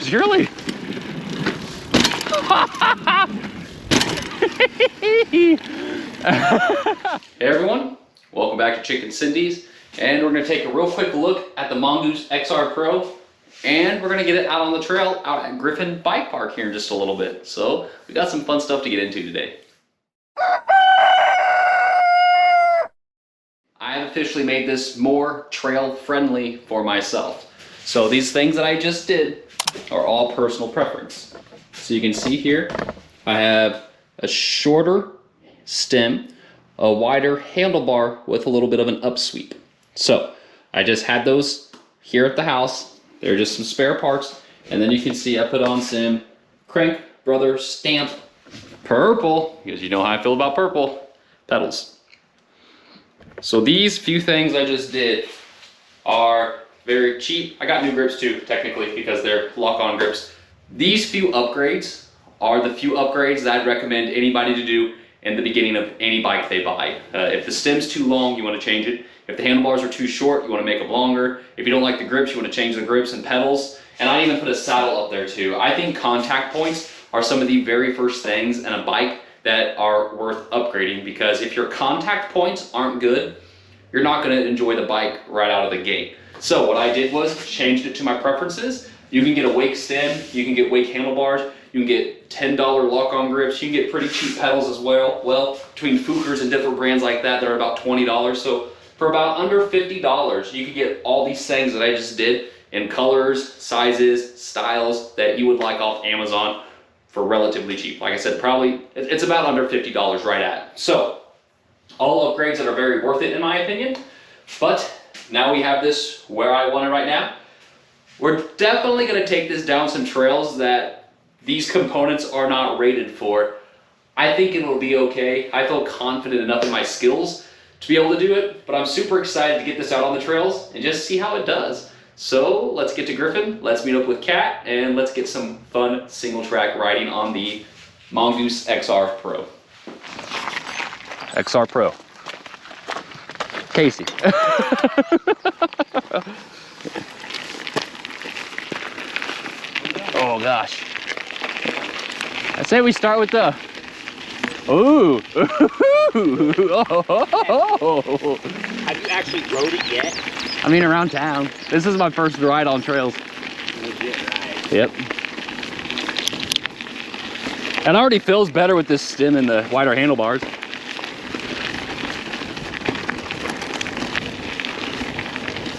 surely. Hey everyone, welcome back to Chicken Cindy's, and we're going to take a real quick look at the Mongoose XR Pro, and we're going to get it out on the trail out at Griffin Bike Park here in just a little bit. So we got some fun stuff to get into today. I have officially made this more trail friendly for myself. So these things that I just did are all personal preference. So you can see here, I have a shorter stem, a wider handlebar with a little bit of an upsweep. So I just had those here at the house. They're just some spare parts. And then you can see I put on some Crank Brothers Stamp purple, because you know how I feel about purple, pedals. So these few things I just did are very cheap. I got new grips too, technically, because they're lock-on grips. These few upgrades are the few upgrades that I'd recommend anybody to do in the beginning of any bike they buy. If the stem's too long, you want to change it. If the handlebars are too short, you want to make them longer. If you don't like the grips, you want to change the grips and pedals. And I even put a saddle up there too. I think contact points are some of the very first things in a bike that are worth upgrading, because if your contact points aren't good, you're not going to enjoy the bike right out of the gate. So what I did was changed it to my preferences. You can get a Wake stem, you can get Wake handlebars, you can get $10 lock-on grips, you can get pretty cheap pedals as well. Well, between Fuchers and different brands like that, they're about $20. So for about under $50, you can get all these things that I just did in colors, sizes, styles that you would like off Amazon for relatively cheap. Like I said, probably it's about under $50 right at. So all upgrades that are very worth it in my opinion. But now we have this where I want it right now. We're definitely going to take this down some trails that these components are not rated for. I think it'll be okay. I feel confident enough in my skills to be able to do it, but I'm super excited to get this out on the trails and just see how it does. So let's get to Griffin, let's meet up with Kat, and let's get some fun single track riding on the Mongoose XR Pro. XR Pro. Casey. Oh gosh. I say we start with the, ooh. Have you actually rode it yet? I mean, around town. This is my first ride on trails. Legit ride. Yep. And it already feels better with this stem and the wider handlebars.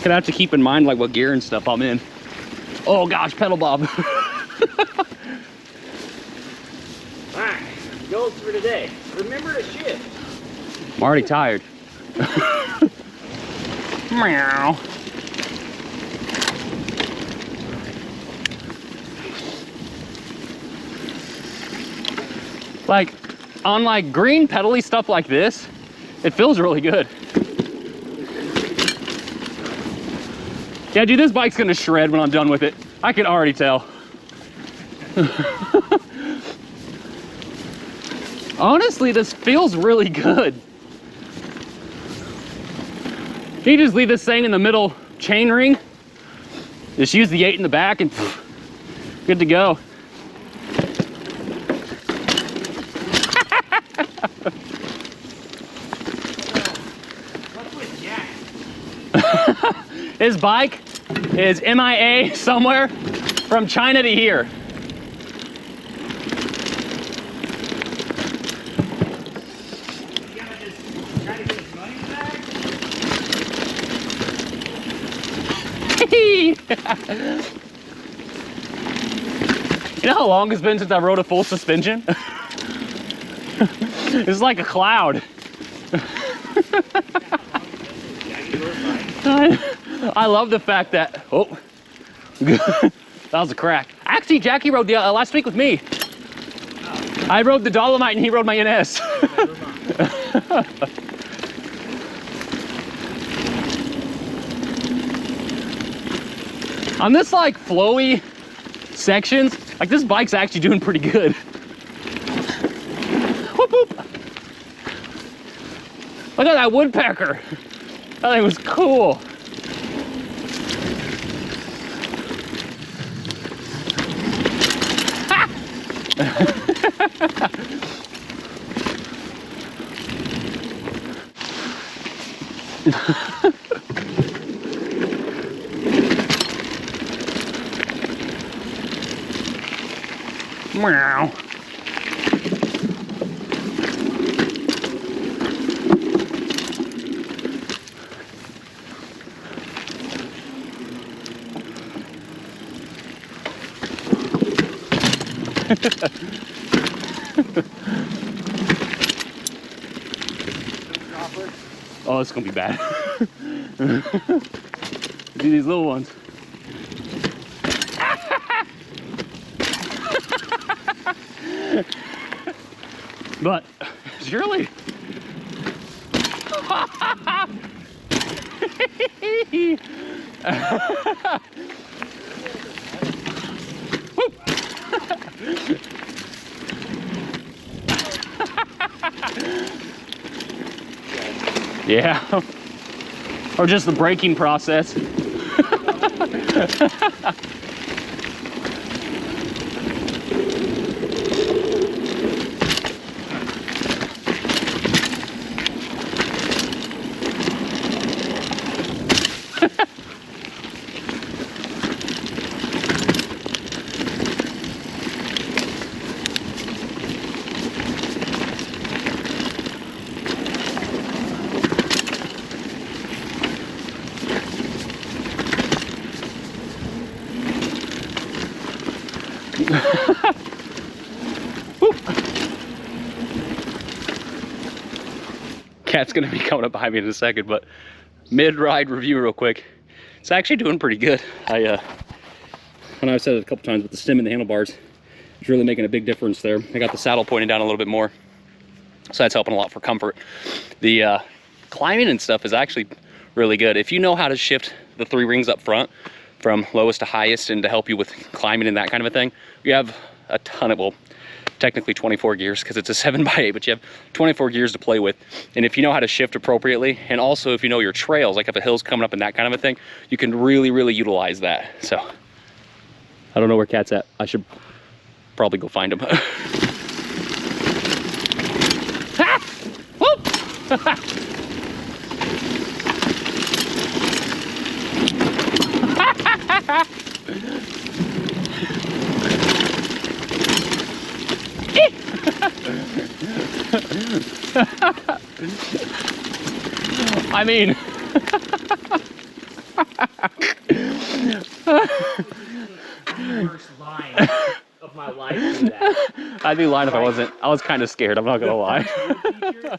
Gonna have to keep in mind like what gear and stuff I'm in. Oh gosh, pedal bob. Alright, goals for today. Remember to shift. I'm already tired. Meow. Like on like green pedally stuff like this, it feels really good. Yeah, dude, this bike's gonna shred when I'm done with it. I can already tell. Honestly, this feels really good. You just leave this thing in the middle chain ring. Just use the 8 in the back and pff, good to go. His bike is MIA somewhere from China to here. You know how long it's been since I rode a full suspension? It's like a cloud. I love the fact that, oh, that was a crack. Actually, Jackie rode the, last week with me. I rode the Dolomite and he rode my NS. On this like flowy sections, like this bike's actually doing pretty good. Whoop whoop. Look at that woodpecker. That thing was cool. Meow. Oh, it's gonna be bad. Do these little ones. But surely. Yeah. Or just the braking process. Cat's gonna be coming up behind me in a second, but mid-ride review real quick. It's actually doing pretty good. I know I've said it a couple times, but the stem and the handlebars is really making a big difference there. I got the saddle pointed down a little bit more, so that's helping a lot for comfort. The climbing and stuff is actually really good. If you know how to shift the 3 rings up front from lowest to highest and to help you with climbing and that kind of a thing, you have a ton of, well, technically 24 gears because it's a 7x8, but you have 24 gears to play with. And if you know how to shift appropriately, and also if you know your trails, like if a hill's coming up and that kind of a thing, you can really, really utilize that. So I don't know where Cat's at. I should probably go find him. I mean, First line of my life. I'd be lying if I wasn't. I was kind of scared, I'm not gonna lie. I